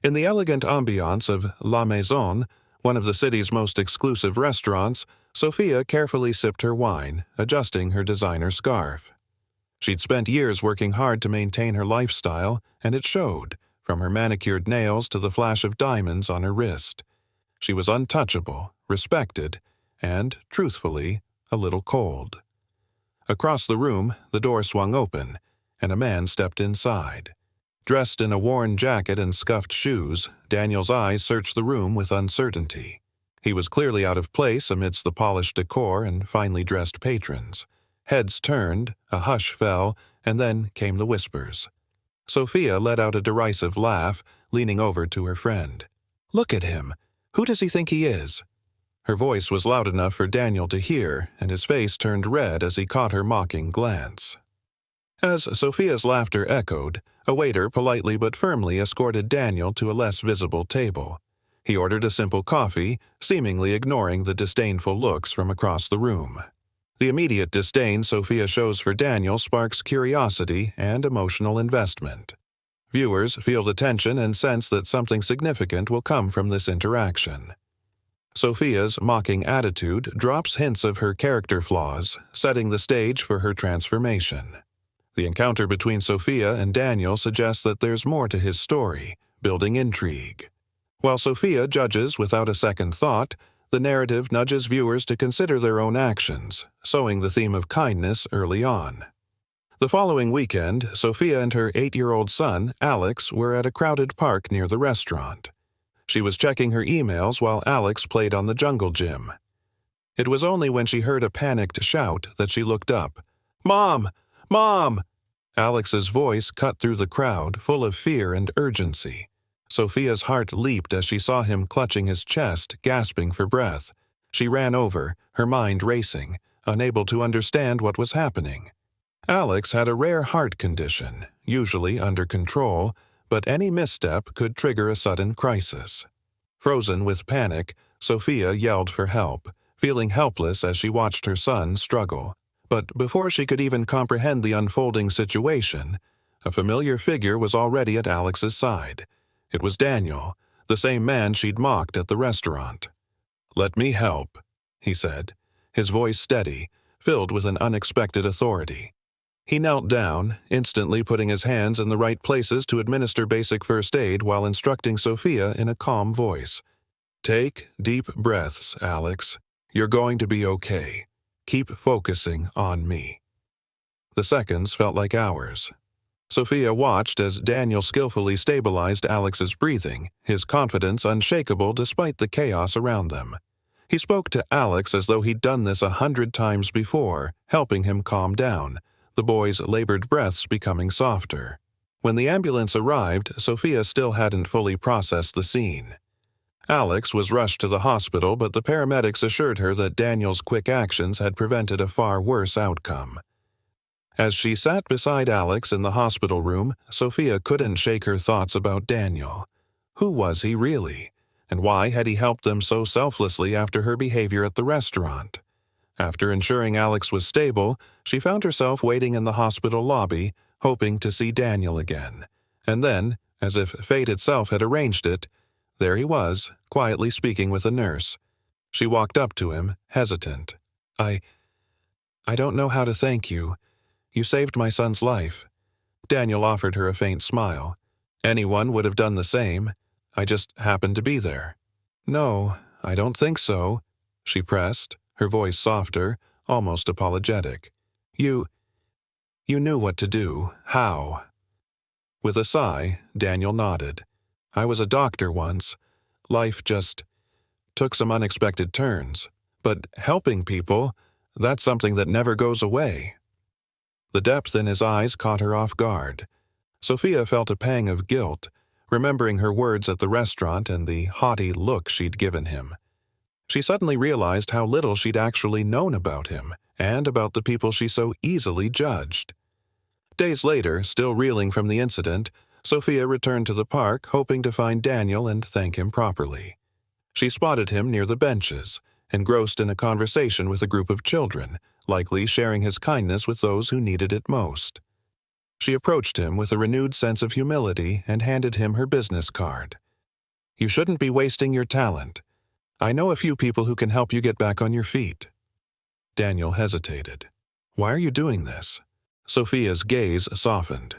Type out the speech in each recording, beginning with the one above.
In the elegant ambiance of La Maison, one of the city's most exclusive restaurants, Sofia carefully sipped her wine, adjusting her designer scarf. She'd spent years working hard to maintain her lifestyle, and it showed, from her manicured nails to the flash of diamonds on her wrist. She was untouchable, respected, and, truthfully, a little cold. Across the room, the door swung open, and a man stepped inside. Dressed in a worn jacket and scuffed shoes, Daniel's eyes searched the room with uncertainty. He was clearly out of place amidst the polished decor and finely dressed patrons. Heads turned, a hush fell, and then came the whispers. Sofia let out a derisive laugh, leaning over to her friend. "Look at him! Who does he think he is?" Her voice was loud enough for Daniel to hear, and his face turned red as he caught her mocking glance. As Sofia's laughter echoed, a waiter politely but firmly escorted Daniel to a less visible table. He ordered a simple coffee, seemingly ignoring the disdainful looks from across the room. The immediate disdain Sofia shows for Daniel sparks curiosity and emotional investment. Viewers feel the tension and sense that something significant will come from this interaction. Sofia's mocking attitude drops hints of her character flaws, setting the stage for her transformation. The encounter between Sofia and Daniel suggests that there's more to his story, building intrigue. While Sofia judges without a second thought, the narrative nudges viewers to consider their own actions, sowing the theme of kindness early on. The following weekend, Sofia and her 8-year-old son, Alex, were at a crowded park near the restaurant. She was checking her emails while Alex played on the jungle gym. It was only when she heard a panicked shout that she looked up. "Mom! Mom!" Alex's voice cut through the crowd, full of fear and urgency. Sofia's heart leaped as she saw him clutching his chest, gasping for breath. She ran over, her mind racing, unable to understand what was happening. Alex had a rare heart condition, usually under control, but any misstep could trigger a sudden crisis. Frozen with panic, Sofia yelled for help, feeling helpless as she watched her son struggle. But before she could even comprehend the unfolding situation, a familiar figure was already at Alex's side. It was Daniel, the same man she'd mocked at the restaurant. "Let me help," he said, his voice steady, filled with an unexpected authority. He knelt down, instantly putting his hands in the right places to administer basic first aid while instructing Sofia in a calm voice. "Take deep breaths, Alex. You're going to be okay. Keep focusing on me." The seconds felt like hours. Sofia watched as Daniel skillfully stabilized Alex's breathing, his confidence unshakable despite the chaos around them. He spoke to Alex as though he'd done this 100 times before, helping him calm down, the boy's labored breaths becoming softer. When the ambulance arrived, Sofia still hadn't fully processed the scene. Alex was rushed to the hospital, but the paramedics assured her that Daniel's quick actions had prevented a far worse outcome. As she sat beside Alex in the hospital room, Sofia couldn't shake her thoughts about Daniel. Who was he really? And why had he helped them so selflessly after her behavior at the restaurant? After ensuring Alex was stable, she found herself waiting in the hospital lobby, hoping to see Daniel again. And then, as if fate itself had arranged it, there he was, quietly speaking with a nurse. She walked up to him, hesitant. I don't know how to thank you. You saved my son's life." Daniel offered her a faint smile. "Anyone would have done the same. I just happened to be there." "No, I don't think so," she pressed, her voice softer, almost apologetic. You knew what to do. How?" With a sigh, Daniel nodded. "I was a doctor once. Life just took some unexpected turns. But helping people, that's something that never goes away." The depth in his eyes caught her off guard. Sofia felt a pang of guilt, remembering her words at the restaurant and the haughty look she'd given him. She suddenly realized how little she'd actually known about him, and about the people she so easily judged. Days later, still reeling from the incident, Sofia returned to the park, hoping to find Daniel and thank him properly. She spotted him near the benches, engrossed in a conversation with a group of children, likely sharing his kindness with those who needed it most. She approached him with a renewed sense of humility and handed him her business card. You shouldn't be wasting your talent. I know a few people who can help you get back on your feet." Daniel hesitated. "Why are you doing this?" Sofia's gaze softened.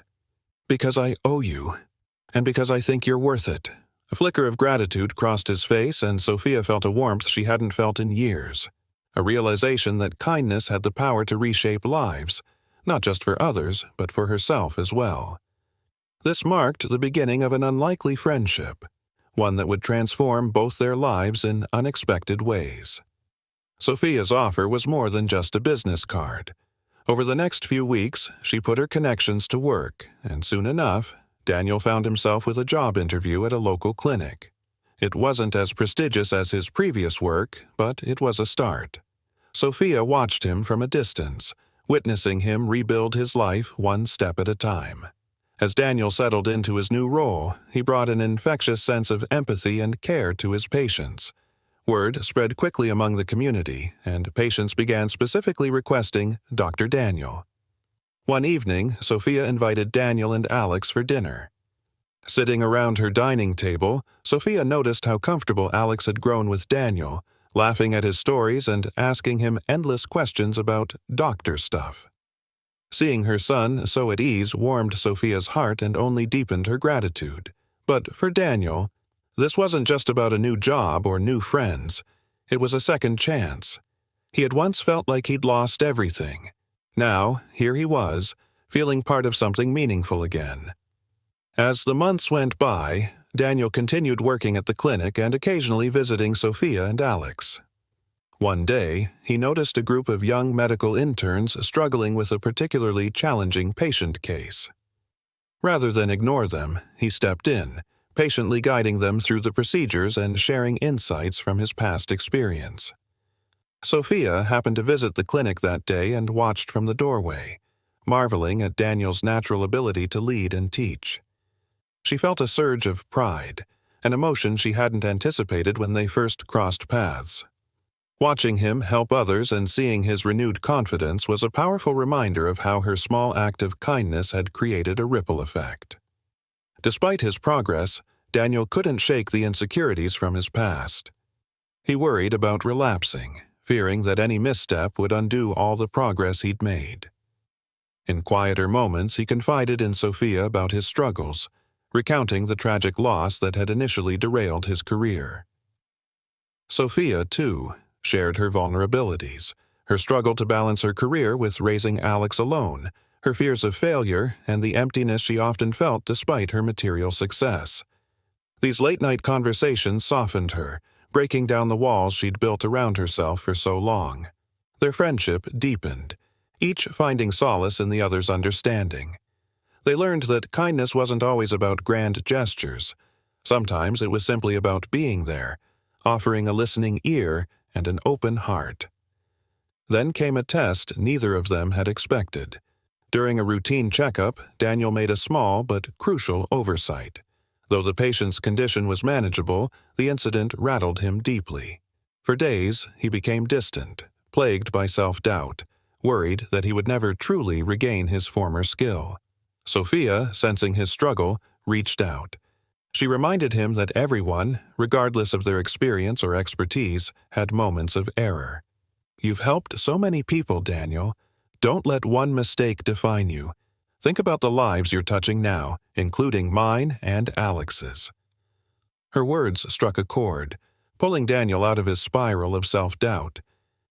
"Because I owe you, and because I think you're worth it." A flicker of gratitude crossed his face, and Sofia felt a warmth she hadn't felt in years. A realization that kindness had the power to reshape lives, not just for others, but for herself as well. This marked the beginning of an unlikely friendship, one that would transform both their lives in unexpected ways. Sofia's offer was more than just a business card. Over the next few weeks, she put her connections to work, and soon enough, Daniel found himself with a job interview at a local clinic. It wasn't as prestigious as his previous work, but it was a start. Sofia watched him from a distance, witnessing him rebuild his life one step at a time. As Daniel settled into his new role, he brought an infectious sense of empathy and care to his patients. Word spread quickly among the community, and patients began specifically requesting Dr. Daniel. One evening, Sofia invited Daniel and Alex for dinner. Sitting around her dining table, Sofia noticed how comfortable Alex had grown with Daniel, laughing at his stories and asking him endless questions about doctor stuff. Seeing her son so at ease warmed Sofia's heart and only deepened her gratitude. But for Daniel, this wasn't just about a new job or new friends. It was a second chance. He had once felt like he'd lost everything. Now, here he was, feeling part of something meaningful again. As the months went by, Daniel continued working at the clinic and occasionally visiting Sofia and Alex. One day, he noticed a group of young medical interns struggling with a particularly challenging patient case. Rather than ignore them, he stepped in, patiently guiding them through the procedures and sharing insights from his past experience. Sofia happened to visit the clinic that day and watched from the doorway, marveling at Daniel's natural ability to lead and teach. She felt a surge of pride, an emotion she hadn't anticipated when they first crossed paths. Watching him help others and seeing his renewed confidence was a powerful reminder of how her small act of kindness had created a ripple effect. Despite his progress, Daniel couldn't shake the insecurities from his past. He worried about relapsing, fearing that any misstep would undo all the progress he'd made. In quieter moments, he confided in Sofia about his struggles, recounting the tragic loss that had initially derailed his career. Sofia, too, shared her vulnerabilities, her struggle to balance her career with raising Alex alone, her fears of failure, and the emptiness she often felt despite her material success. These late-night conversations softened her, breaking down the walls she'd built around herself for so long. Their friendship deepened, each finding solace in the other's understanding. They learned that kindness wasn't always about grand gestures. Sometimes it was simply about being there, offering a listening ear and an open heart. Then came a test neither of them had expected. During a routine checkup, Daniel made a small but crucial oversight. Though the patient's condition was manageable, the incident rattled him deeply. For days, he became distant, plagued by self-doubt, worried that he would never truly regain his former skill. Sofia, sensing his struggle, reached out. She reminded him that everyone, regardless of their experience or expertise, had moments of error. "You've helped so many people, Daniel. Don't let one mistake define you. Think about the lives you're touching now, including mine and Alex's." Her words struck a chord, pulling Daniel out of his spiral of self-doubt.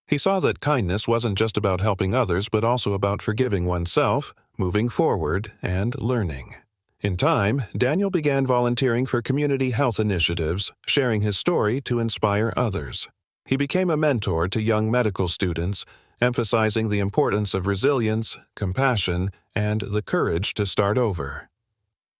He saw that kindness wasn't just about helping others but also about forgiving oneself, moving forward, and learning. In time, Daniel began volunteering for community health initiatives, sharing his story to inspire others. He became a mentor to young medical students, emphasizing the importance of resilience, compassion, and the courage to start over.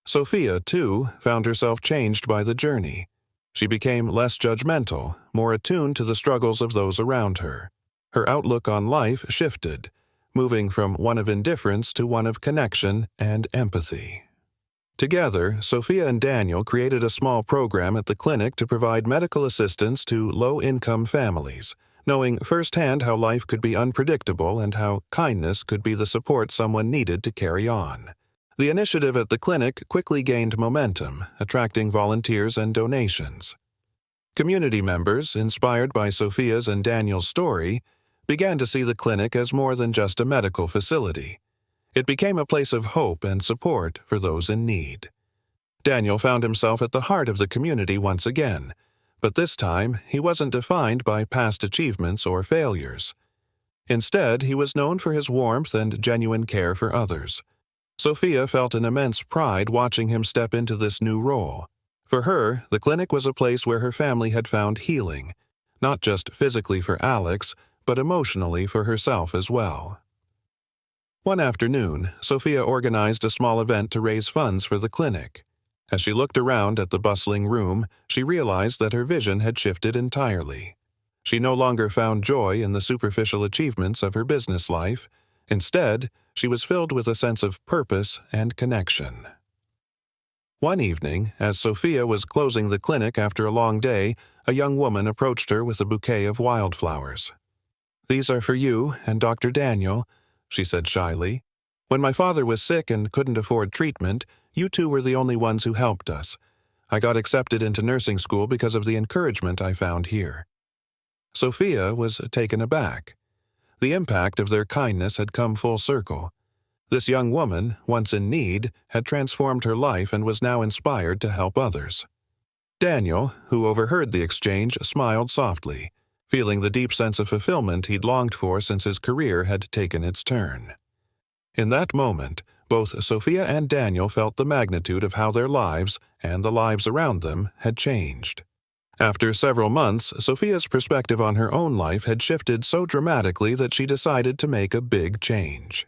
Sofia, too, found herself changed by the journey. She became less judgmental, more attuned to the struggles of those around her. Her outlook on life shifted, moving from one of indifference to one of connection and empathy. Together, Sofia and Daniel created a small program at the clinic to provide medical assistance to low-income families, knowing firsthand how life could be unpredictable and how kindness could be the support someone needed to carry on. The initiative at the clinic quickly gained momentum, attracting volunteers and donations. Community members, inspired by Sofia's and Daniel's story, began to see the clinic as more than just a medical facility. It became a place of hope and support for those in need. Daniel found himself at the heart of the community once again, but this time he wasn't defined by past achievements or failures. Instead, he was known for his warmth and genuine care for others. Sofia felt an immense pride watching him step into this new role. For her, the clinic was a place where her family had found healing, not just physically for Alex, but emotionally for herself as well. One afternoon, Sofia organized a small event to raise funds for the clinic. As she looked around at the bustling room, she realized that her vision had shifted entirely. She no longer found joy in the superficial achievements of her business life. Instead, she was filled with a sense of purpose and connection. One evening, as Sofia was closing the clinic after a long day, a young woman approached her with a bouquet of wildflowers. "These are for you and Dr. Daniel," she said shyly. "When my father was sick and couldn't afford treatment, you two were the only ones who helped us. I got accepted into nursing school because of the encouragement I found here." Sofia was taken aback. The impact of their kindness had come full circle. This young woman, once in need, had transformed her life and was now inspired to help others. Daniel, who overheard the exchange, smiled softly, feeling the deep sense of fulfillment he'd longed for since his career had taken its turn. In that moment, both Sofia and Daniel felt the magnitude of how their lives, and the lives around them, had changed. After several months, Sofia's perspective on her own life had shifted so dramatically that she decided to make a big change.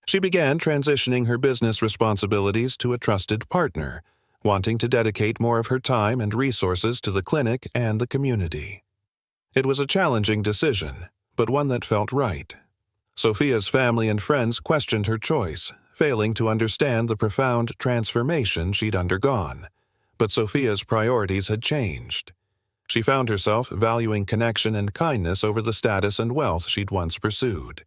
She began transitioning her business responsibilities to a trusted partner, wanting to dedicate more of her time and resources to the clinic and the community. It was a challenging decision, but one that felt right. Sofia's family and friends questioned her choice, failing to understand the profound transformation she'd undergone. But Sofia's priorities had changed. She found herself valuing connection and kindness over the status and wealth she'd once pursued.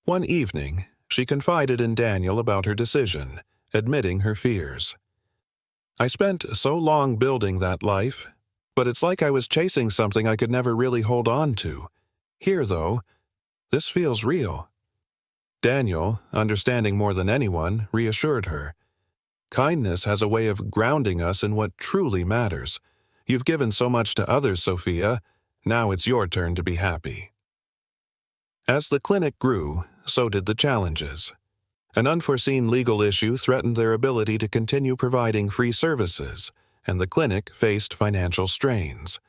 One evening, she confided in Daniel about her decision, admitting her fears. "I spent so long building that life, but it's like I was chasing something I could never really hold on to. Here, though, this feels real." Daniel, understanding more than anyone, reassured her. "Kindness has a way of grounding us in what truly matters. You've given so much to others, Sofia. Now it's your turn to be happy." As the clinic grew, so did the challenges. An unforeseen legal issue threatened their ability to continue providing free services, and the clinic faced financial strains.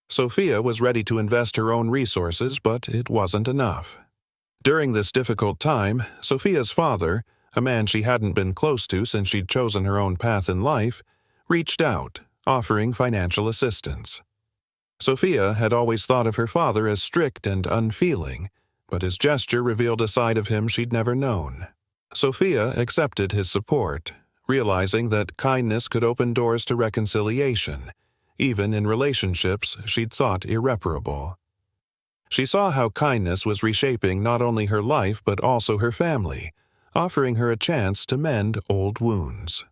Sofia was ready to invest her own resources, but it wasn't enough. During this difficult time, Sofia's father, a man she hadn't been close to since she'd chosen her own path in life, reached out, offering financial assistance. Sofia had always thought of her father as strict and unfeeling, but his gesture revealed a side of him she'd never known. Sofia accepted his support, realizing that kindness could open doors to reconciliation, even in relationships she'd thought irreparable. She saw how kindness was reshaping not only her life but also her family, offering her a chance to mend old wounds.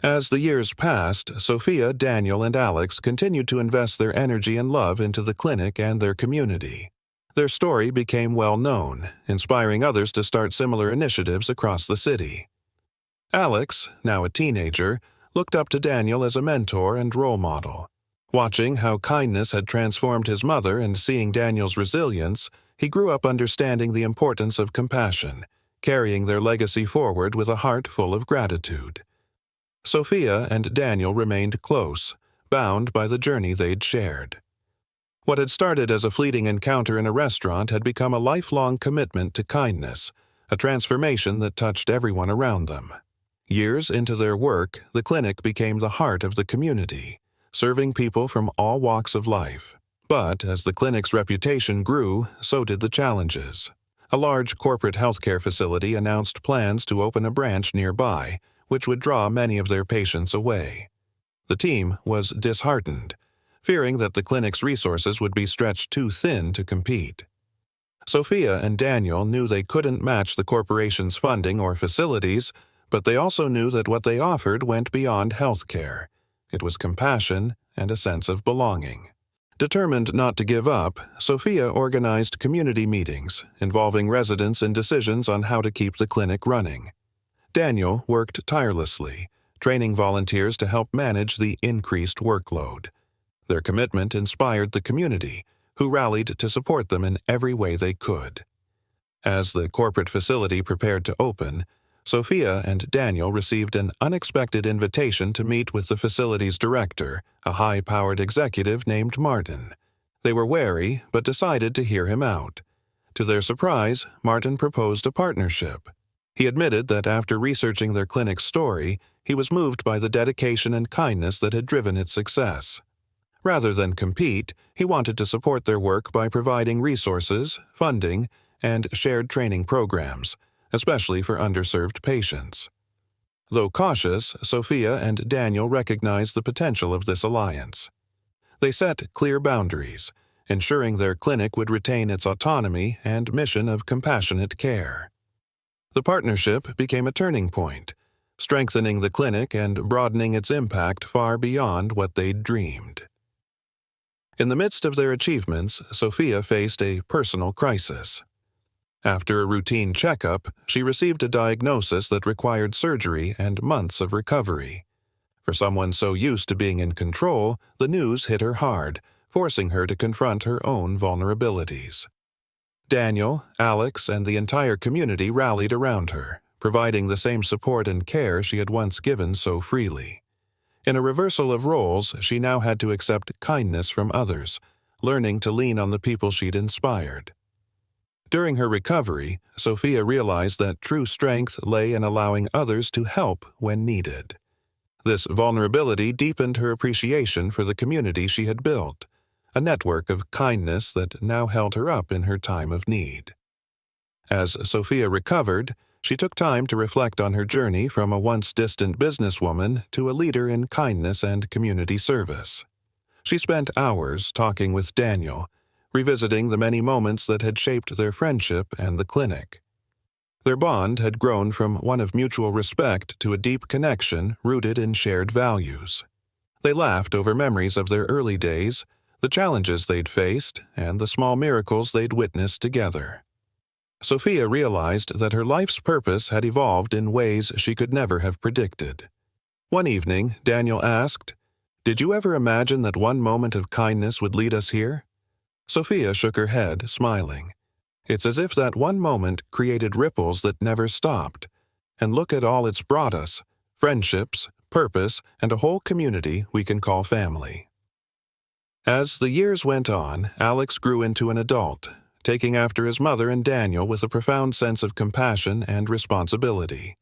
As the years passed, Sofia, Daniel, and Alex continued to invest their energy and love into the clinic and their community. Their story became well known, inspiring others to start similar initiatives across the city. Alex, now a teenager, looked up to Daniel as a mentor and role model. Watching how kindness had transformed his mother and seeing Daniel's resilience, he grew up understanding the importance of compassion, carrying their legacy forward with a heart full of gratitude. Sofia and Daniel remained close, bound by the journey they'd shared. What had started as a fleeting encounter in a restaurant had become a lifelong commitment to kindness, a transformation that touched everyone around them. Years into their work, the clinic became the heart of the community, serving people from all walks of life. But as the clinic's reputation grew, so did the challenges. A large corporate healthcare facility announced plans to open a branch nearby, which would draw many of their patients away. The team was disheartened, fearing that the clinic's resources would be stretched too thin to compete. Sofia and Daniel knew they couldn't match the corporation's funding or facilities, But they also knew that what they offered went beyond healthcare. It was compassion and a sense of belonging. Determined not to give up, Sofia organized community meetings involving residents in decisions on how to keep the clinic running. Daniel worked tirelessly, training volunteers to help manage the increased workload. Their commitment inspired the community, who rallied to support them in every way they could. As the corporate facility prepared to open, Sofia and Daniel received an unexpected invitation to meet with the facility's director, a high-powered executive named Martin. They were wary, but decided to hear him out. To their surprise, Martin proposed a partnership. He admitted that after researching their clinic's story, he was moved by the dedication and kindness that had driven its success. Rather than compete, he wanted to support their work by providing resources, funding, and shared training programs, especially for underserved patients. Though cautious, Sofia and Daniel recognized the potential of this alliance. They set clear boundaries, ensuring their clinic would retain its autonomy and mission of compassionate care. The partnership became a turning point, strengthening the clinic and broadening its impact far beyond what they'd dreamed. In the midst of their achievements, Sofia faced a personal crisis. After a routine checkup, she received a diagnosis that required surgery and months of recovery. For someone so used to being in control, the news hit her hard, forcing her to confront her own vulnerabilities. Daniel, Alex, and the entire community rallied around her, providing the same support and care she had once given so freely. In a reversal of roles, she now had to accept kindness from others, learning to lean on the people she'd inspired. During her recovery, Sofia realized that true strength lay in allowing others to help when needed. This vulnerability deepened her appreciation for the community she had built, a network of kindness that now held her up in her time of need. As Sofia recovered, she took time to reflect on her journey from a once distant businesswoman to a leader in kindness and community service. She spent hours talking with Daniel, revisiting the many moments that had shaped their friendship and the clinic. Their bond had grown from one of mutual respect to a deep connection rooted in shared values. They laughed over memories of their early days, the challenges they'd faced, and the small miracles they'd witnessed together. Sofia realized that her life's purpose had evolved in ways she could never have predicted. One evening, Daniel asked, "Did you ever imagine that one moment of kindness would lead us here?" Sofia shook her head, smiling. "It's as if that one moment created ripples that never stopped. And look at all it's brought us: friendships, purpose, and a whole community we can call family." As the years went on, Alex grew into an adult, taking after his mother and Daniel with a profound sense of compassion and responsibility.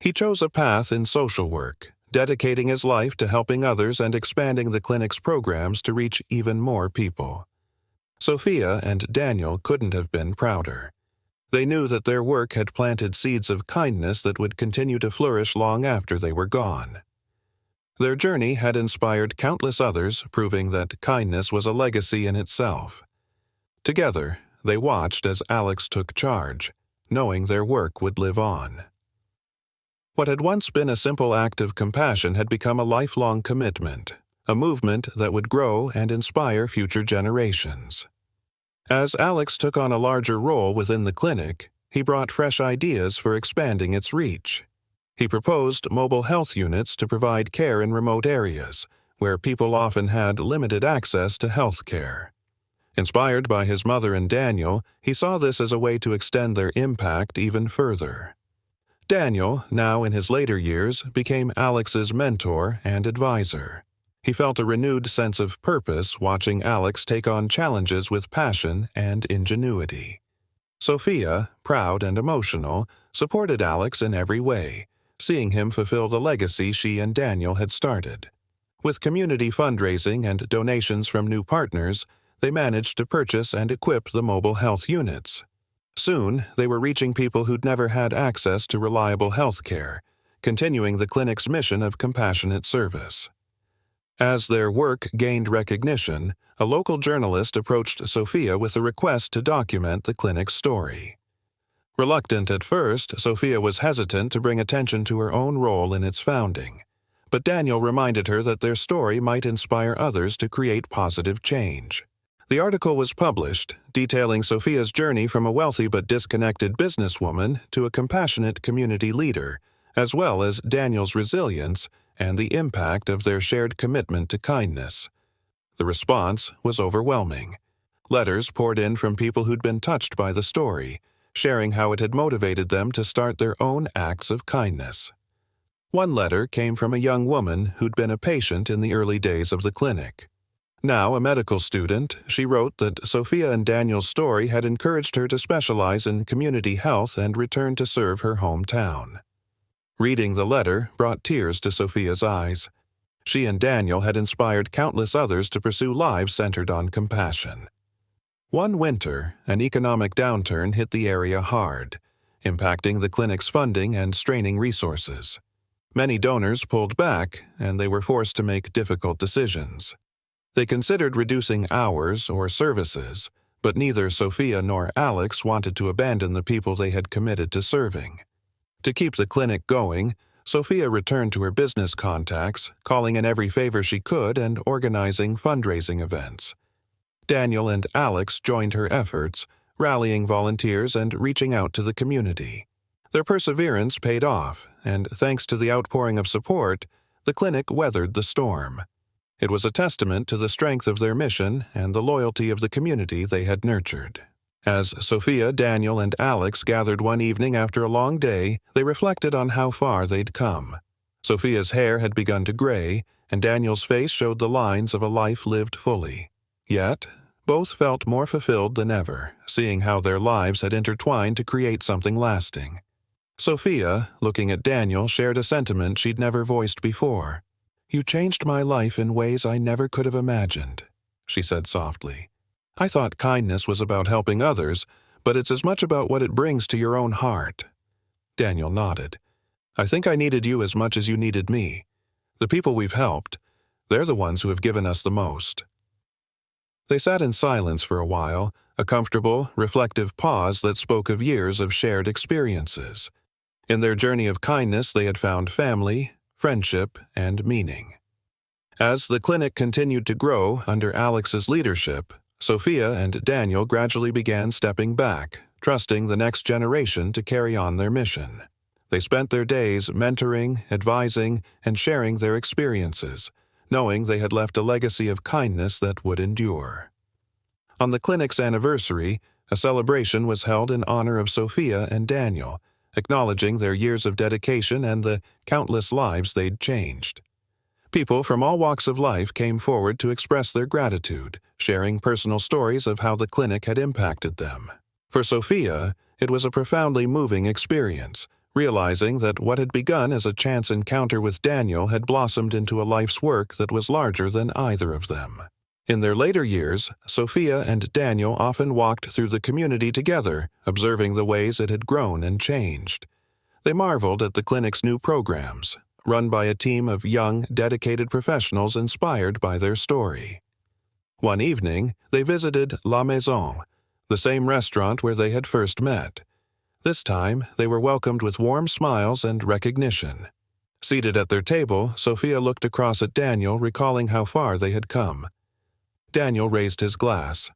He chose a path in social work, dedicating his life to helping others and expanding the clinic's programs to reach even more people. Sofia and Daniel couldn't have been prouder. They knew that their work had planted seeds of kindness that would continue to flourish long after they were gone. Their journey had inspired countless others, proving that kindness was a legacy in itself. Together, they watched as Alex took charge, knowing their work would live on. What had once been a simple act of compassion had become a lifelong commitment, a movement that would grow and inspire future generations. As Alex took on a larger role within the clinic, he brought fresh ideas for expanding its reach. He proposed mobile health units to provide care in remote areas, where people often had limited access to health care. Inspired by his mother and Daniel, he saw this as a way to extend their impact even further. Daniel, now in his later years, became Alex's mentor and advisor. He felt a renewed sense of purpose watching Alex take on challenges with passion and ingenuity. Sofia, proud and emotional, supported Alex in every way, seeing him fulfill the legacy she and Daniel had started. With community fundraising and donations from new partners, they managed to purchase and equip the mobile health units. Soon, they were reaching people who'd never had access to reliable health care, continuing the clinic's mission of compassionate service. As their work gained recognition, a local journalist approached Sofia with a request to document the clinic's story. Reluctant at first, Sofia was hesitant to bring attention to her own role in its founding. But Daniel reminded her that their story might inspire others to create positive change. The article was published, detailing Sofia's journey from a wealthy but disconnected businesswoman to a compassionate community leader, as well as Daniel's resilience and the impact of their shared commitment to kindness. The response was overwhelming. Letters poured in from people who'd been touched by the story, sharing how it had motivated them to start their own acts of kindness. One letter came from a young woman who'd been a patient in the early days of the clinic. Now a medical student, she wrote that Sofia and Daniel's story had encouraged her to specialize in community health and return to serve her hometown. Reading the letter brought tears to Sofia's eyes. She and Daniel had inspired countless others to pursue lives centered on compassion. One winter, an economic downturn hit the area hard, impacting the clinic's funding and straining resources. Many donors pulled back, and they were forced to make difficult decisions. They considered reducing hours or services, but neither Sofia nor Alex wanted to abandon the people they had committed to serving. To keep the clinic going, Sofia returned to her business contacts, calling in every favor she could and organizing fundraising events. Daniel and Alex joined her efforts, rallying volunteers and reaching out to the community. Their perseverance paid off, and thanks to the outpouring of support, the clinic weathered the storm. It was a testament to the strength of their mission and the loyalty of the community they had nurtured. As Sofia, Daniel, and Alex gathered one evening after a long day, they reflected on how far they'd come. Sofia's hair had begun to gray, and Daniel's face showed the lines of a life lived fully. Yet, both felt more fulfilled than ever, seeing how their lives had intertwined to create something lasting. Sofia, looking at Daniel, shared a sentiment she'd never voiced before. "You changed my life in ways I never could have imagined," she said softly. "I thought kindness was about helping others, but it's as much about what it brings to your own heart." Daniel nodded. "I think I needed you as much as you needed me. The people we've helped, they're the ones who have given us the most." They sat in silence for a while, a comfortable, reflective pause that spoke of years of shared experiences. In their journey of kindness, they had found family, friendship, and meaning. As the clinic continued to grow under Alex's leadership, Sofia and Daniel gradually began stepping back, trusting the next generation to carry on their mission. They spent their days mentoring, advising, and sharing their experiences, knowing they had left a legacy of kindness that would endure. On the clinic's anniversary, a celebration was held in honor of Sofia and Daniel, acknowledging their years of dedication and the countless lives they'd changed. People from all walks of life came forward to express their gratitude, sharing personal stories of how the clinic had impacted them. For Sofia, it was a profoundly moving experience, realizing that what had begun as a chance encounter with Daniel had blossomed into a life's work that was larger than either of them. In their later years, Sofia and Daniel often walked through the community together, observing the ways it had grown and changed. They marveled at the clinic's new programs, run by a team of young, dedicated professionals inspired by their story. One evening, they visited La Maison, the same restaurant where they had first met. This time, they were welcomed with warm smiles and recognition. Seated at their table, Sofia looked across at Daniel, recalling how far they had come. Daniel raised his glass.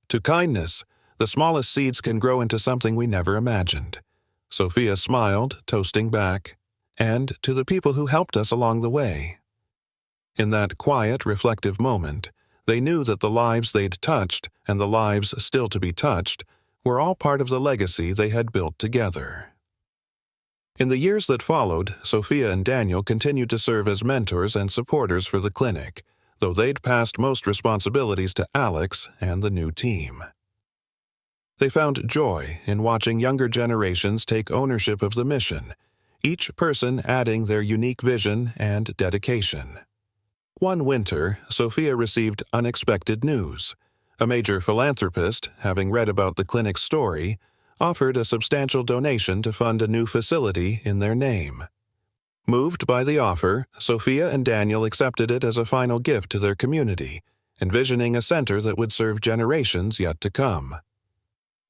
"To kindness, the smallest seeds can grow into something we never imagined." Sofia smiled, toasting back. "And to the people who helped us along the way." In that quiet, reflective moment, they knew that the lives they'd touched, and the lives still to be touched, were all part of the legacy they had built together. In the years that followed, Sofia and Daniel continued to serve as mentors and supporters for the clinic, though they'd passed most responsibilities to Alex and the new team. They found joy in watching younger generations take ownership of the mission, each person adding their unique vision and dedication. One winter, Sofia received unexpected news. A major philanthropist, having read about the clinic's story, offered a substantial donation to fund a new facility in their name. Moved by the offer, Sofia and Daniel accepted it as a final gift to their community, envisioning a center that would serve generations yet to come.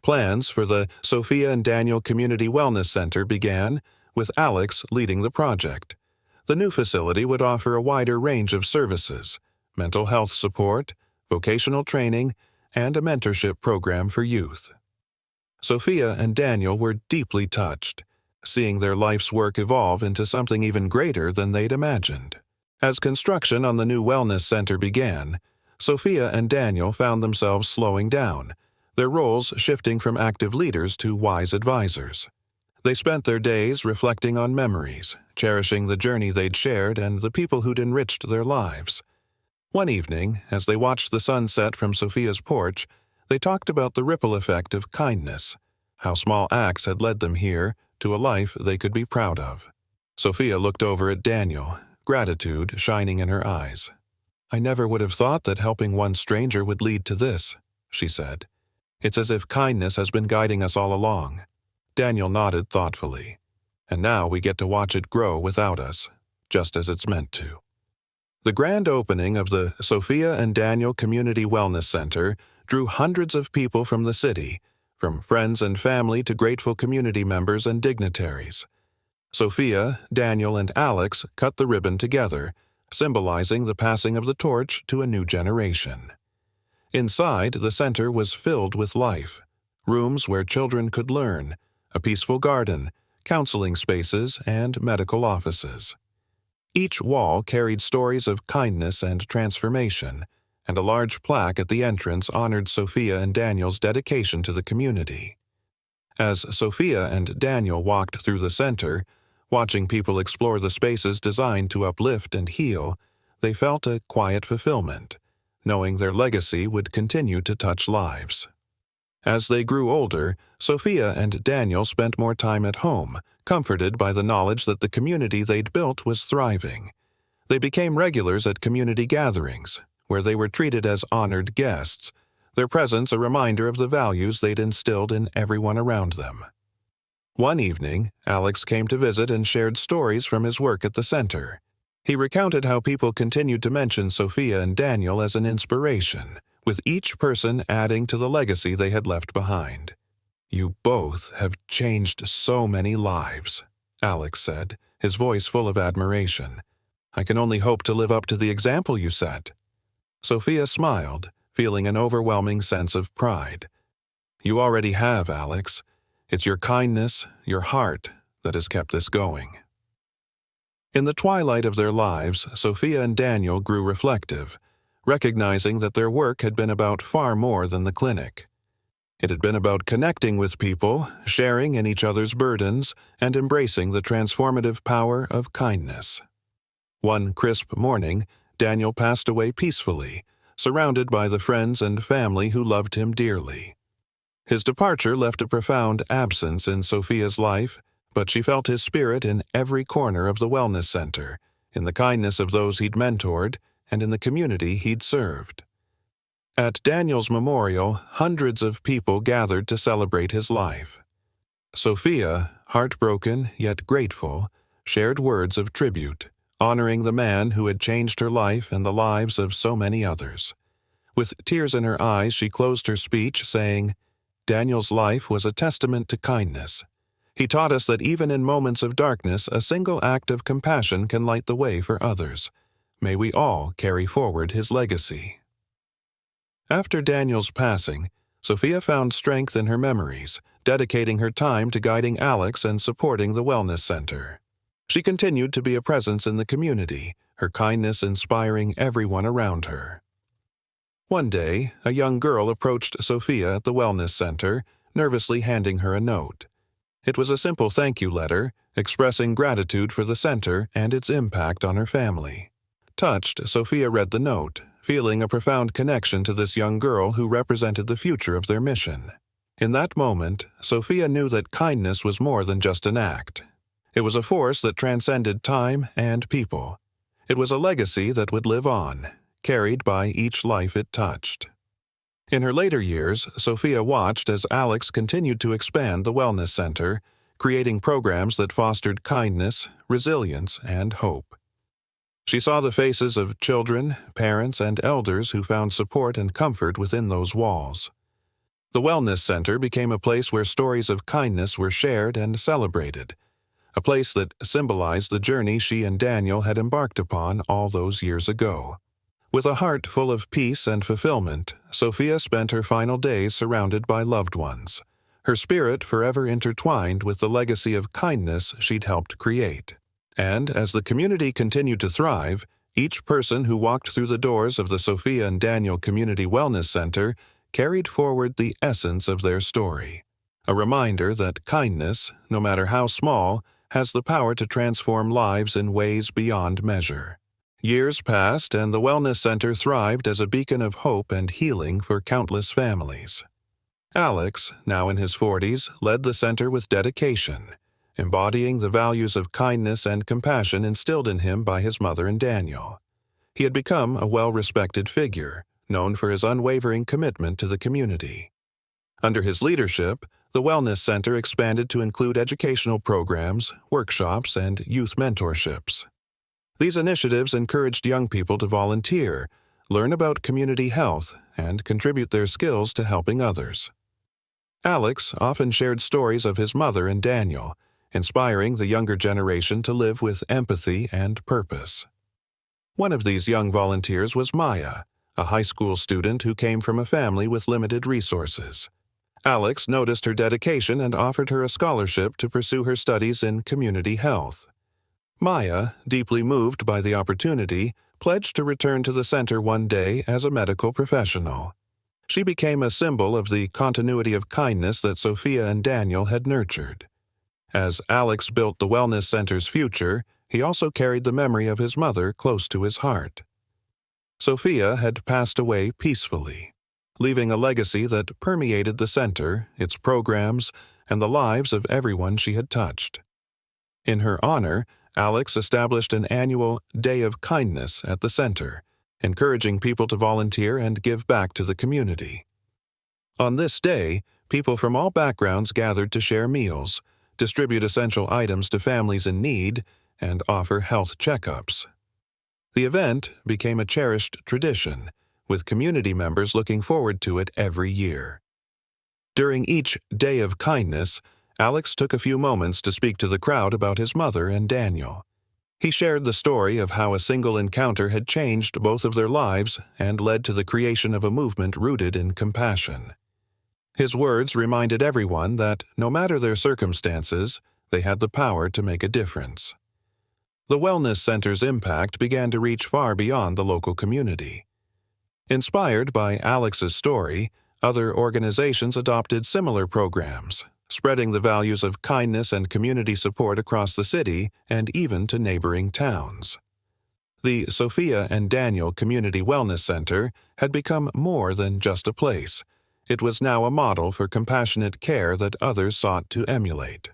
Plans for the Sofia and Daniel Community Wellness Center began, with Alex leading the project. The new facility would offer a wider range of services: mental health support, vocational training, and a mentorship program for youth. Sofia and Daniel were deeply touched, seeing their life's work evolve into something even greater than they'd imagined. As construction on the new wellness center began, Sofia and Daniel found themselves slowing down, their roles shifting from active leaders to wise advisors. They spent their days reflecting on memories, cherishing the journey they'd shared and the people who'd enriched their lives. One evening, as they watched the sun set from Sofia's porch, they talked about the ripple effect of kindness, how small acts had led them here to a life they could be proud of. Sofia looked over at Daniel, gratitude shining in her eyes. "I never would have thought that helping one stranger would lead to this," she said. "It's as if kindness has been guiding us all along." Daniel nodded thoughtfully. "And now we get to watch it grow without us, just as it's meant to." The grand opening of the Sofia and Daniel Community Wellness Center drew hundreds of people from the city, from friends and family to grateful community members and dignitaries. Sofia, Daniel, and Alex cut the ribbon together, symbolizing the passing of the torch to a new generation. Inside, the center was filled with life: rooms where children could learn, a peaceful garden, counseling spaces, and medical offices. Each wall carried stories of kindness and transformation, and a large plaque at the entrance honored Sofia and Daniel's dedication to the community. As Sofia and Daniel walked through the center, watching people explore the spaces designed to uplift and heal, they felt a quiet fulfillment, knowing their legacy would continue to touch lives. As they grew older, Sofia and Daniel spent more time at home, comforted by the knowledge that the community they'd built was thriving. They became regulars at community gatherings, where they were treated as honored guests, their presence a reminder of the values they'd instilled in everyone around them. One evening, Alex came to visit and shared stories from his work at the center. He recounted how people continued to mention Sofia and Daniel as an inspiration, with each person adding to the legacy they had left behind. "You both have changed so many lives," Alex said, his voice full of admiration. "I can only hope to live up to the example you set." Sofia smiled, feeling an overwhelming sense of pride. "You already have, Alex. It's your kindness, your heart, that has kept this going." In the twilight of their lives, Sofia and Daniel grew reflective, recognizing that their work had been about far more than the clinic. It had been about connecting with people, sharing in each other's burdens, and embracing the transformative power of kindness. One crisp morning, Daniel passed away peacefully, surrounded by the friends and family who loved him dearly. His departure left a profound absence in Sofia's life, but she felt his spirit in every corner of the wellness center, in the kindness of those he'd mentored, and in the community he'd served. At Daniel's memorial, hundreds of people gathered to celebrate his life. Sofia, heartbroken yet grateful, shared words of tribute, honoring the man who had changed her life and the lives of so many others. With tears in her eyes, she closed her speech saying, "Daniel's life was a testament to kindness. He taught us that even in moments of darkness, a single act of compassion can light the way for others. May we all carry forward his legacy." After Daniel's passing, Sofia found strength in her memories, dedicating her time to guiding Alex and supporting the wellness center. She continued to be a presence in the community, her kindness inspiring everyone around her. One day, a young girl approached Sofia at the wellness center, nervously handing her a note. It was a simple thank you letter, expressing gratitude for the center and its impact on her family. Touched, Sofia read the note, feeling a profound connection to this young girl who represented the future of their mission. In that moment, Sofia knew that kindness was more than just an act. It was a force that transcended time and people. It was a legacy that would live on, carried by each life it touched. In her later years, Sofia watched as Alex continued to expand the wellness center, creating programs that fostered kindness, resilience, and hope. She saw the faces of children, parents, and elders who found support and comfort within those walls. The Wellness Center became a place where stories of kindness were shared and celebrated, a place that symbolized the journey she and Daniel had embarked upon all those years ago. With a heart full of peace and fulfillment, Sofia spent her final days surrounded by loved ones, her spirit forever intertwined with the legacy of kindness she'd helped create. And as the community continued to thrive, each person who walked through the doors of the Sofia and Daniel Community Wellness Center carried forward the essence of their story, a reminder that kindness, no matter how small, has the power to transform lives in ways beyond measure. Years passed, and the Wellness Center thrived as a beacon of hope and healing for countless families. Alex, now in his 40s, led the center with dedication, embodying the values of kindness and compassion instilled in him by his mother and Daniel. He had become a well-respected figure, known for his unwavering commitment to the community. Under his leadership, the Wellness Center expanded to include educational programs, workshops, and youth mentorships. These initiatives encouraged young people to volunteer, learn about community health, and contribute their skills to helping others. Alex often shared stories of his mother and Daniel, inspiring the younger generation to live with empathy and purpose. One of these young volunteers was Maya, a high school student who came from a family with limited resources. Alex noticed her dedication and offered her a scholarship to pursue her studies in community health. Maya, deeply moved by the opportunity, pledged to return to the center one day as a medical professional. She became a symbol of the continuity of kindness that Sofia and Daniel had nurtured. As Alex built the Wellness Center's future, he also carried the memory of his mother close to his heart. Sofia had passed away peacefully, leaving a legacy that permeated the center, its programs, and the lives of everyone she had touched. In her honor, Alex established an annual Day of Kindness at the center, encouraging people to volunteer and give back to the community. On this day, people from all backgrounds gathered to share meals, distribute essential items to families in need, and offer health checkups. The event became a cherished tradition, with community members looking forward to it every year. During each Day of Kindness, Alex took a few moments to speak to the crowd about his mother and Daniel. He shared the story of how a single encounter had changed both of their lives and led to the creation of a movement rooted in compassion. His words reminded everyone that, no matter their circumstances, they had the power to make a difference. The Wellness Center's impact began to reach far beyond the local community. Inspired by Alex's story, other organizations adopted similar programs, spreading the values of kindness and community support across the city and even to neighboring towns. The Sofia and Daniel Community Wellness Center had become more than just a place. It was now a model for compassionate care that others sought to emulate.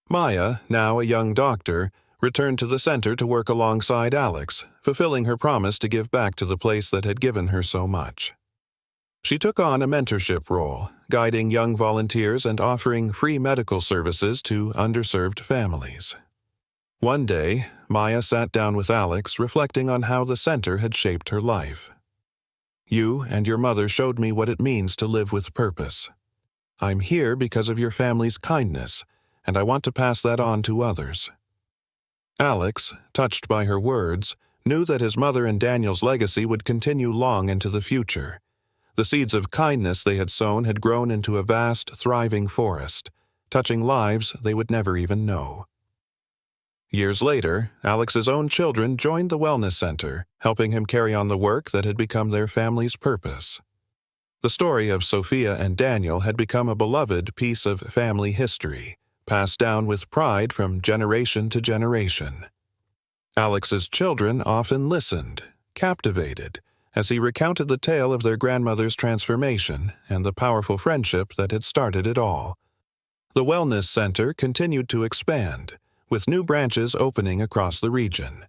Maya, now a young doctor, returned to the center to work alongside Alex, fulfilling her promise to give back to the place that had given her so much. She took on a mentorship role, guiding young volunteers and offering free medical services to underserved families. One day, Maya sat down with Alex, reflecting on how the center had shaped her life. "You and your mother showed me what it means to live with purpose. I'm here because of your family's kindness, and I want to pass that on to others." Alex, touched by her words, knew that his mother and Daniel's legacy would continue long into the future. The seeds of kindness they had sown had grown into a vast, thriving forest, touching lives they would never even know. Years later, Alex's own children joined the Wellness Center, helping him carry on the work that had become their family's purpose. The story of Sofia and Daniel had become a beloved piece of family history, passed down with pride from generation to generation. Alex's children often listened, captivated, as he recounted the tale of their grandmother's transformation and the powerful friendship that had started it all. The Wellness Center continued to expand, with new branches opening across the region.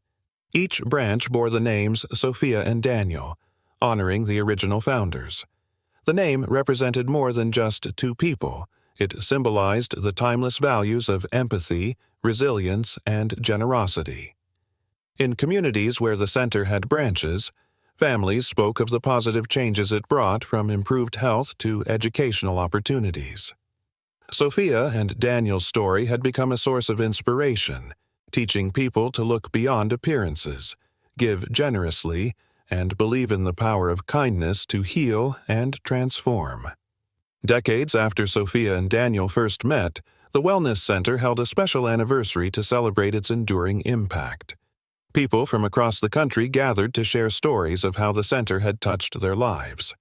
Each branch bore the names Sofia and Daniel, honoring the original founders. The name represented more than just two people. It symbolized the timeless values of empathy, resilience, and generosity. In communities where the center had branches, Families spoke of the positive changes it brought, from improved health to educational opportunities. Sofia and Daniel's story had become a source of inspiration, teaching people to look beyond appearances, give generously, and believe in the power of kindness to heal and transform. Decades after Sofia and Daniel first met, the Wellness Center held a special anniversary to celebrate its enduring impact. People from across the country gathered to share stories of how the center had touched their lives.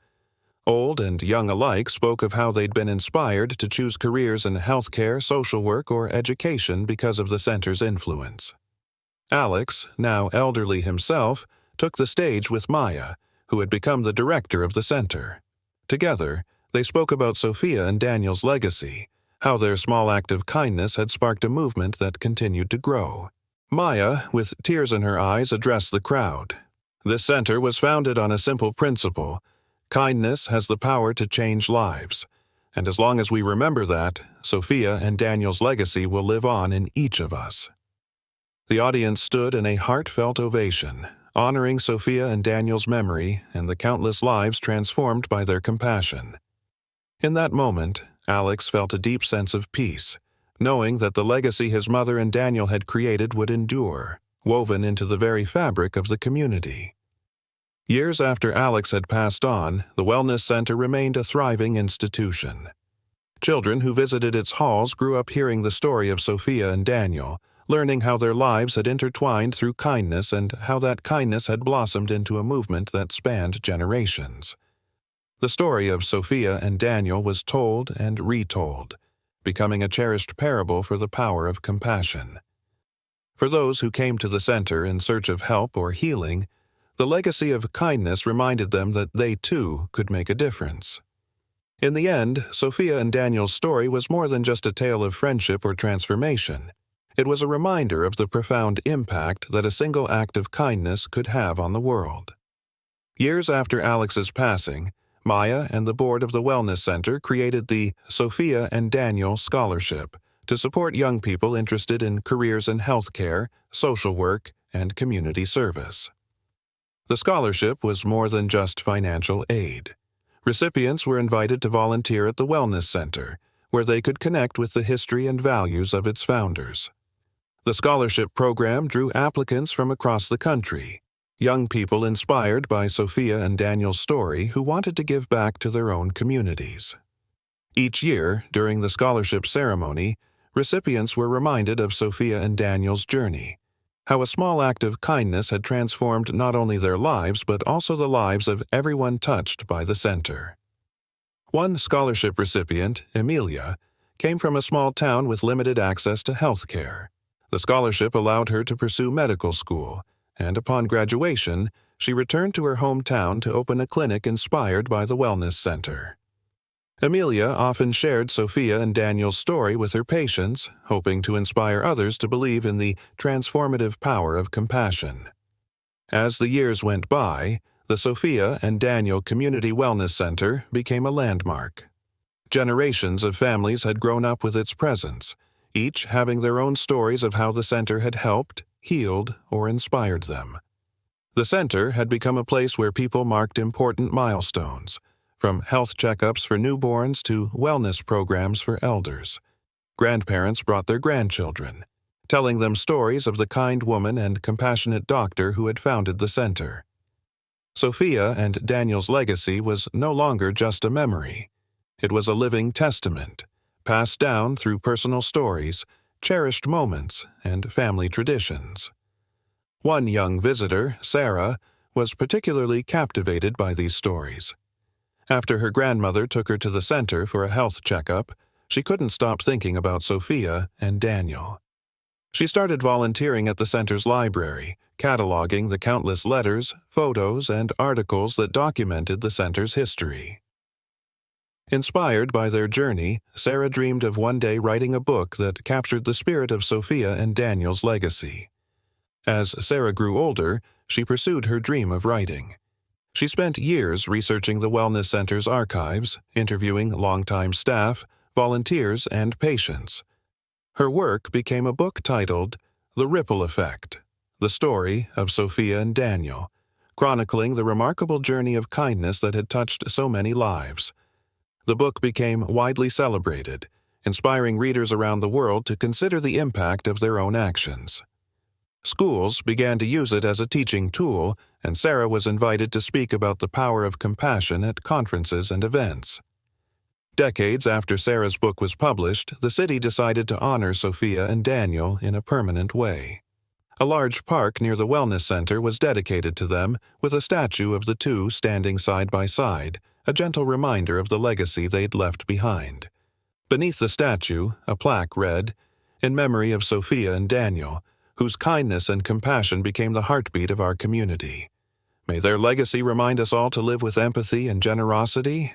Old and young alike spoke of how they'd been inspired to choose careers in healthcare, social work, or education because of the center's influence. Alex, now elderly himself, took the stage with Maya, who had become the director of the center. Together, they spoke about Sofia and Daniel's legacy, how their small act of kindness had sparked a movement that continued to grow. Maya, with tears in her eyes, addressed the crowd. This center was founded on a simple principle: kindness has the power to change lives, and as long as we remember that, Sofia and Daniel's legacy will live on in each of us. The audience stood in a heartfelt ovation, honoring Sofia and Daniel's memory and the countless lives transformed by their compassion. In that moment, Alex felt a deep sense of peace, knowing that the legacy his mother and Daniel had created would endure, woven into the very fabric of the community. Years after Alex had passed on, the Wellness Center remained a thriving institution. Children who visited its halls grew up hearing the story of Sofia and Daniel, learning how their lives had intertwined through kindness and how that kindness had blossomed into a movement that spanned generations. The story of Sofia and Daniel was told and retold, becoming a cherished parable for the power of compassion. For those who came to the center in search of help or healing, the legacy of kindness reminded them that they too could make a difference. In the end, Sofia and Daniel's story was more than just a tale of friendship or transformation. It was a reminder of the profound impact that a single act of kindness could have on the world. Years after Alex's passing, Maya and the board of the Wellness Center created the Sofia and Daniel Scholarship to support young people interested in careers in healthcare, social work, and community service. The scholarship was more than just financial aid. Recipients were invited to volunteer at the Wellness Center, where they could connect with the history and values of its founders. The scholarship program drew applicants from across the country, young people inspired by Sofia and Daniel's story who wanted to give back to their own communities. Each year, during the scholarship ceremony, recipients were reminded of Sofia and Daniel's journey, how a small act of kindness had transformed not only their lives but also the lives of everyone touched by the center. One scholarship recipient, Emilia, came from a small town with limited access to health care. The scholarship allowed her to pursue medical school, and upon graduation, she returned to her hometown to open a clinic inspired by the Wellness Center. Emilia often shared Sofia and Daniel's story with her patients, hoping to inspire others to believe in the transformative power of compassion. As the years went by, the Sofia and Daniel Community Wellness Center became a landmark. Generations of families had grown up with its presence, each having their own stories of how the center had helped, healed, or inspired them. The center had become a place where people marked important milestones, from health checkups for newborns to wellness programs for elders. Grandparents brought their grandchildren, telling them stories of the kind woman and compassionate doctor who had founded the center. Sofia and Daniel's legacy was no longer just a memory. It was a living testament, passed down through personal stories, cherished moments, and family traditions. One young visitor, Sarah, was particularly captivated by these stories. After her grandmother took her to the center for a health checkup, she couldn't stop thinking about Sofia and Daniel. She started volunteering at the center's library, cataloging the countless letters, photos, and articles that documented the center's history. Inspired by their journey, Sarah dreamed of one day writing a book that captured the spirit of Sofia and Daniel's legacy. As Sarah grew older, she pursued her dream of writing. She spent years researching the Wellness Center's archives, interviewing longtime staff, volunteers, and patients. Her work became a book titled The Ripple Effect: The Story of Sofia and Daniel, chronicling the remarkable journey of kindness that had touched so many lives. The book became widely celebrated, inspiring readers around the world to consider the impact of their own actions. Schools began to use it as a teaching tool, and Sarah was invited to speak about the power of compassion at conferences and events. Decades after Sarah's book was published, the city decided to honor Sofia and Daniel in a permanent way. A large park near the wellness center was dedicated to them, with a statue of the two standing side by side, a gentle reminder of the legacy they'd left behind. Beneath the statue, a plaque read, "In memory of Sofia and Daniel, whose kindness and compassion became the heartbeat of our community. May their legacy remind us all to live with empathy and generosity."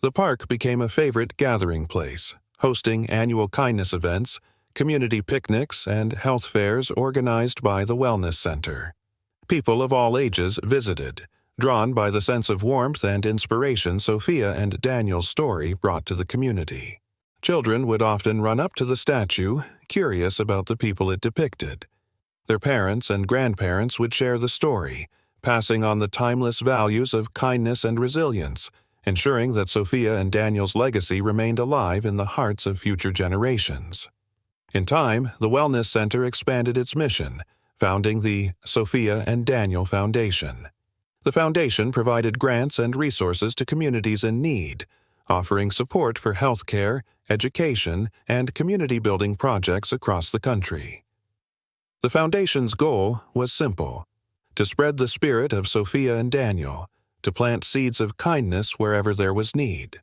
The park became a favorite gathering place, hosting annual kindness events, community picnics, and health fairs organized by the Wellness Center. People of all ages visited, drawn by the sense of warmth and inspiration Sofia and Daniel's story brought to the community. Children would often run up to the statue, curious about the people it depicted. Their parents and grandparents would share the story, passing on the timeless values of kindness and resilience, ensuring that Sofia and Daniel's legacy remained alive in the hearts of future generations. In time, the Wellness Center expanded its mission, founding the Sofia and Daniel Foundation. The foundation provided grants and resources to communities in need, offering support for healthcare, education, and community-building projects across the country. The foundation's goal was simple: to spread the spirit of Sofia and Daniel, to plant seeds of kindness wherever there was need.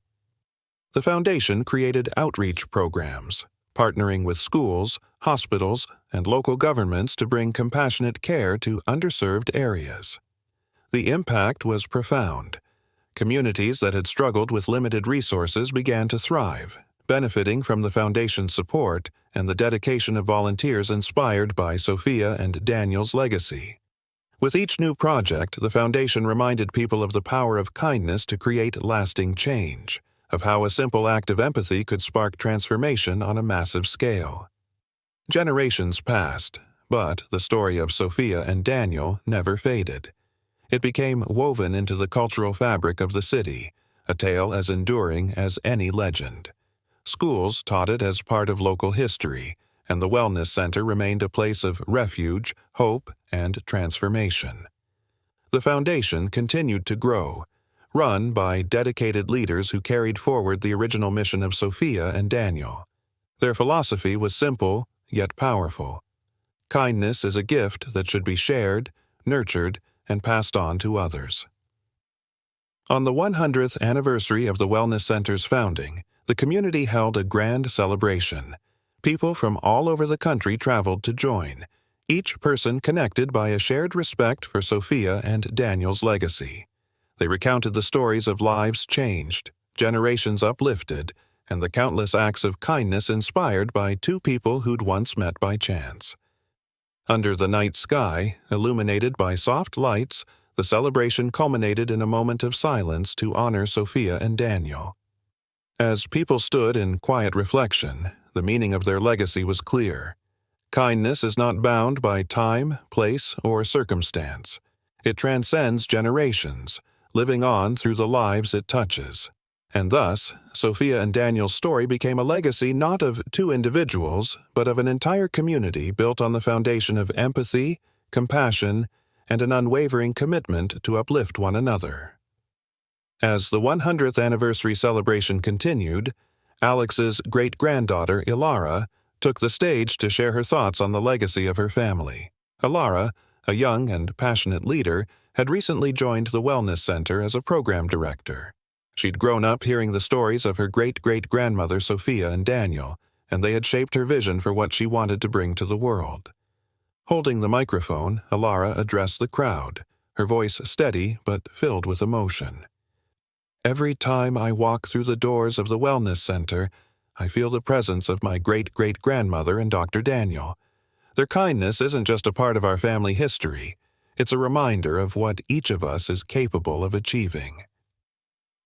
The foundation created outreach programs, partnering with schools, hospitals, and local governments to bring compassionate care to underserved areas. The impact was profound. Communities that had struggled with limited resources began to thrive, benefiting from the foundation's support and the dedication of volunteers inspired by Sofia and Daniel's legacy. With each new project, the foundation reminded people of the power of kindness to create lasting change, of how a simple act of empathy could spark transformation on a massive scale. Generations passed, but the story of Sofia and Daniel never faded. It became woven into the cultural fabric of the city, a tale as enduring as any legend. Schools taught it as part of local history, and the Wellness Center remained a place of refuge, hope, and transformation. The foundation continued to grow, run by dedicated leaders who carried forward the original mission of Sofia and Daniel. Their philosophy was simple, yet powerful. Kindness is a gift that should be shared, nurtured, and passed on to others. On the 100th anniversary of the Wellness Center's founding, the community held a grand celebration. People from all over the country traveled to join, each person connected by a shared respect for Sofia and Daniel's legacy. They recounted the stories of lives changed, generations uplifted, and the countless acts of kindness inspired by two people who'd once met by chance. Under the night sky, illuminated by soft lights, the celebration culminated in a moment of silence to honor Sofia and Daniel. As people stood in quiet reflection, the meaning of their legacy was clear. Kindness is not bound by time, place, or circumstance. It transcends generations, living on through the lives it touches. And thus, Sofia and Daniel's story became a legacy not of two individuals, but of an entire community built on the foundation of empathy, compassion, and an unwavering commitment to uplift one another. As the 100th anniversary celebration continued, Alex's great-granddaughter, Ilara, took the stage to share her thoughts on the legacy of her family. Ilara, a young and passionate leader, had recently joined the Wellness Center as a program director. She'd grown up hearing the stories of her great-great-grandmother Sofia and Daniel, and they had shaped her vision for what she wanted to bring to the world. Holding the microphone, Ilara addressed the crowd, her voice steady but filled with emotion. "Every time I walk through the doors of the Wellness Center, I feel the presence of my great-great-grandmother and Dr. Daniel. Their kindness isn't just a part of our family history. It's a reminder of what each of us is capable of achieving."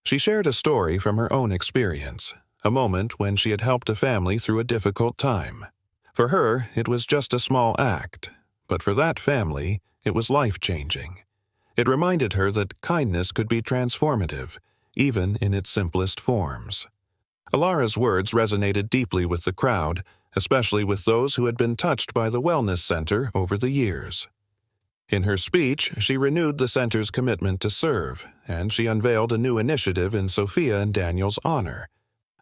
She shared a story from her own experience, a moment when she had helped a family through a difficult time. For her, it was just a small act, but for that family, it was life-changing. It reminded her that kindness could be transformative, even in its simplest forms. Alara's words resonated deeply with the crowd, especially with those who had been touched by the Wellness Center over the years. In her speech, she renewed the center's commitment to serve, and she unveiled a new initiative in Sofia and Daniel's honor,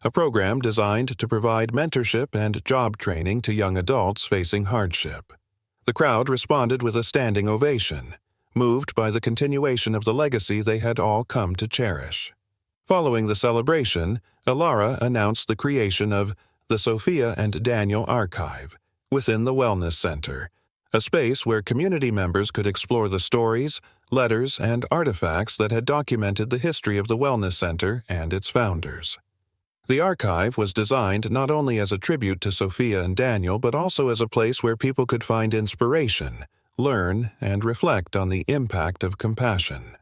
a program designed to provide mentorship and job training to young adults facing hardship. The crowd responded with a standing ovation, moved by the continuation of the legacy they had all come to cherish. Following the celebration, Alara announced the creation of the Sofia and Daniel Archive within the Wellness Center, a space where community members could explore the stories, letters, and artifacts that had documented the history of the Wellness Center and its founders. The archive was designed not only as a tribute to Sofia and Daniel, but also as a place where people could find inspiration, learn, and reflect on the impact of compassion.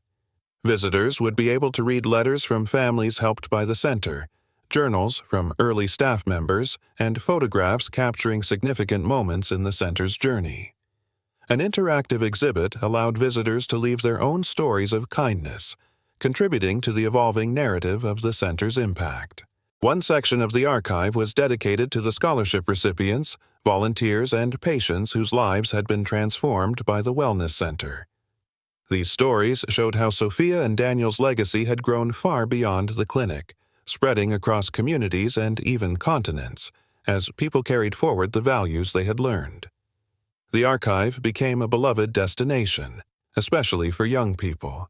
Visitors would be able to read letters from families helped by the center, journals from early staff members, and photographs capturing significant moments in the center's journey. An interactive exhibit allowed visitors to leave their own stories of kindness, contributing to the evolving narrative of the center's impact. One section of the archive was dedicated to the scholarship recipients, volunteers, and patients whose lives had been transformed by the Wellness Center. These stories showed how Sofia and Daniel's legacy had grown far beyond the clinic, spreading across communities and even continents, as people carried forward the values they had learned. The archive became a beloved destination, especially for young people.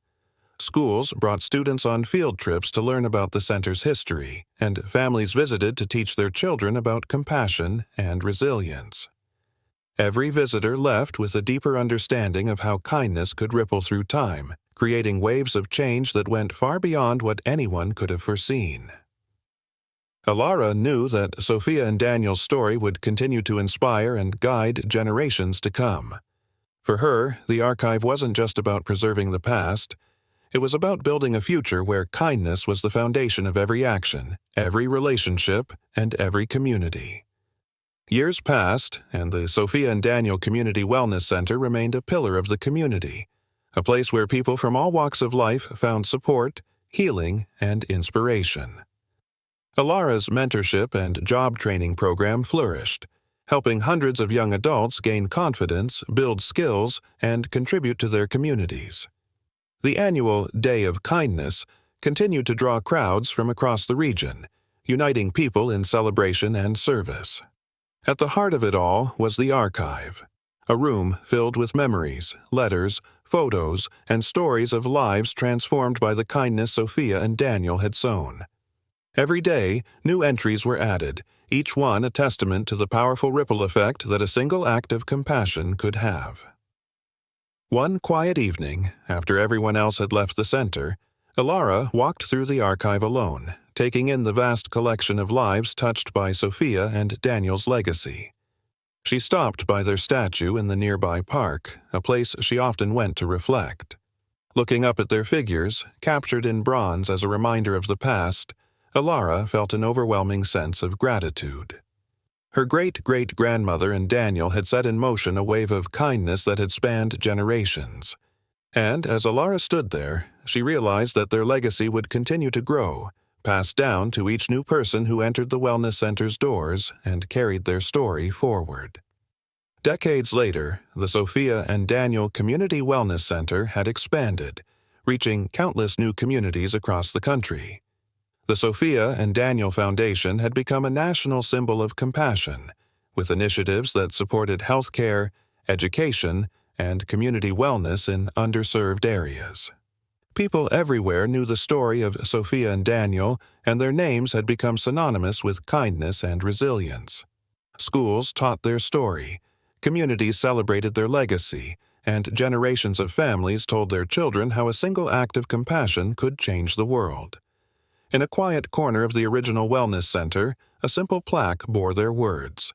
Schools brought students on field trips to learn about the center's history, and families visited to teach their children about compassion and resilience. Every visitor left with a deeper understanding of how kindness could ripple through time, creating waves of change that went far beyond what anyone could have foreseen. Alara knew that Sofia and Daniel's story would continue to inspire and guide generations to come. For her, the archive wasn't just about preserving the past. It was about building a future where kindness was the foundation of every action, every relationship, and every community. Years passed, and the Sofia and Daniel Community Wellness Center remained a pillar of the community, a place where people from all walks of life found support, healing, and inspiration. Alara's mentorship and job training program flourished, helping hundreds of young adults gain confidence, build skills, and contribute to their communities. The annual Day of Kindness continued to draw crowds from across the region, uniting people in celebration and service. At the heart of it all was the archive, a room filled with memories, letters, photos, and stories of lives transformed by the kindness Sofia and Daniel had sown. Every day, new entries were added, each one a testament to the powerful ripple effect that a single act of compassion could have. One quiet evening, after everyone else had left the center, Alara walked through the archive alone, taking in the vast collection of lives touched by Sofia and Daniel's legacy. She stopped by their statue in the nearby park, a place she often went to reflect. Looking up at their figures, captured in bronze as a reminder of the past, Alara felt an overwhelming sense of gratitude. Her great-great-grandmother and Daniel had set in motion a wave of kindness that had spanned generations. And as Alara stood there, she realized that their legacy would continue to grow, passed down to each new person who entered the Wellness Center's doors and carried their story forward. Decades later, the Sofia and Daniel Community Wellness Center had expanded, reaching countless new communities across the country. The Sofia and Daniel Foundation had become a national symbol of compassion, with initiatives that supported healthcare, education, and community wellness in underserved areas. People everywhere knew the story of Sofia and Daniel, and their names had become synonymous with kindness and resilience. Schools taught their story, communities celebrated their legacy, and generations of families told their children how a single act of compassion could change the world. In a quiet corner of the original Wellness Center, a simple plaque bore their words,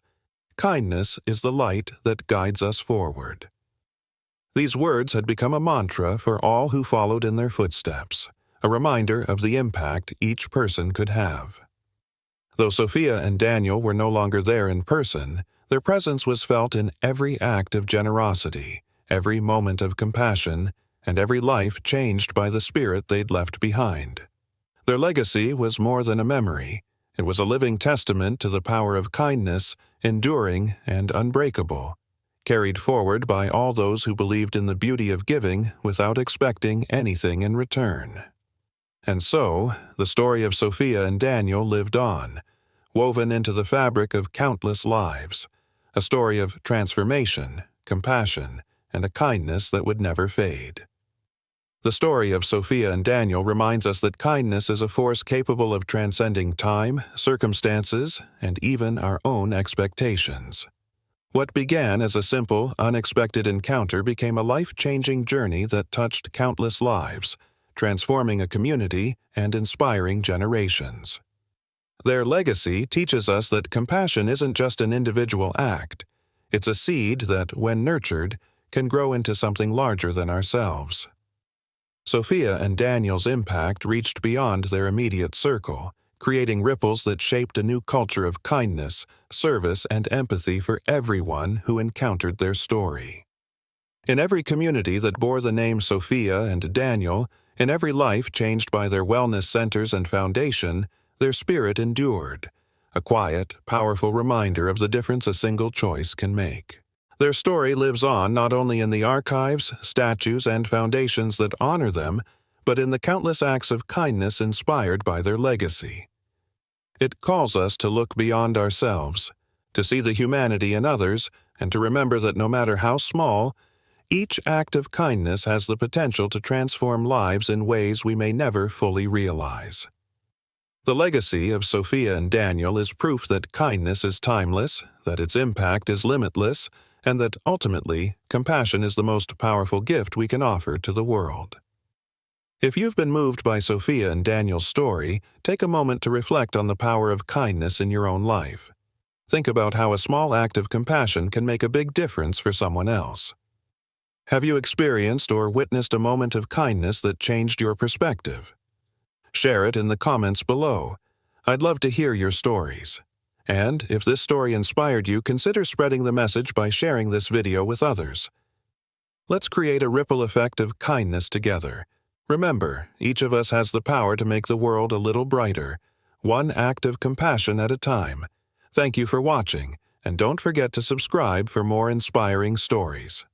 "Kindness is the light that guides us forward." These words had become a mantra for all who followed in their footsteps, a reminder of the impact each person could have. Though Sofia and Daniel were no longer there in person, their presence was felt in every act of generosity, every moment of compassion, and every life changed by the spirit they'd left behind. Their legacy was more than a memory. It was a living testament to the power of kindness, enduring and unbreakable, carried forward by all those who believed in the beauty of giving without expecting anything in return. And so, the story of Sofia and Daniel lived on, woven into the fabric of countless lives, a story of transformation, compassion, and a kindness that would never fade. The story of Sofia and Daniel reminds us that kindness is a force capable of transcending time, circumstances, and even our own expectations. What began as a simple, unexpected encounter became a life-changing journey that touched countless lives, transforming a community and inspiring generations. Their legacy teaches us that compassion isn't just an individual act. It's a seed that, when nurtured, can grow into something larger than ourselves. Sofia and Daniel's impact reached beyond their immediate circle, creating ripples that shaped a new culture of kindness, service, and empathy for everyone who encountered their story. In every community that bore the name Sofia and Daniel, in every life changed by their wellness centers and foundation, their spirit endured, a quiet, powerful reminder of the difference a single choice can make. Their story lives on not only in the archives, statues, and foundations that honor them, but in the countless acts of kindness inspired by their legacy. It calls us to look beyond ourselves, to see the humanity in others, and to remember that no matter how small, each act of kindness has the potential to transform lives in ways we may never fully realize. The legacy of Sofia and Daniel is proof that kindness is timeless, that its impact is limitless, and that, ultimately, compassion is the most powerful gift we can offer to the world. If you've been moved by Sofia and Daniel's story, take a moment to reflect on the power of kindness in your own life. Think about how a small act of compassion can make a big difference for someone else. Have you experienced or witnessed a moment of kindness that changed your perspective? Share it in the comments below. I'd love to hear your stories. And if this story inspired you, consider spreading the message by sharing this video with others. Let's create a ripple effect of kindness together. Remember, each of us has the power to make the world a little brighter, one act of compassion at a time. Thank you for watching, and don't forget to subscribe for more inspiring stories.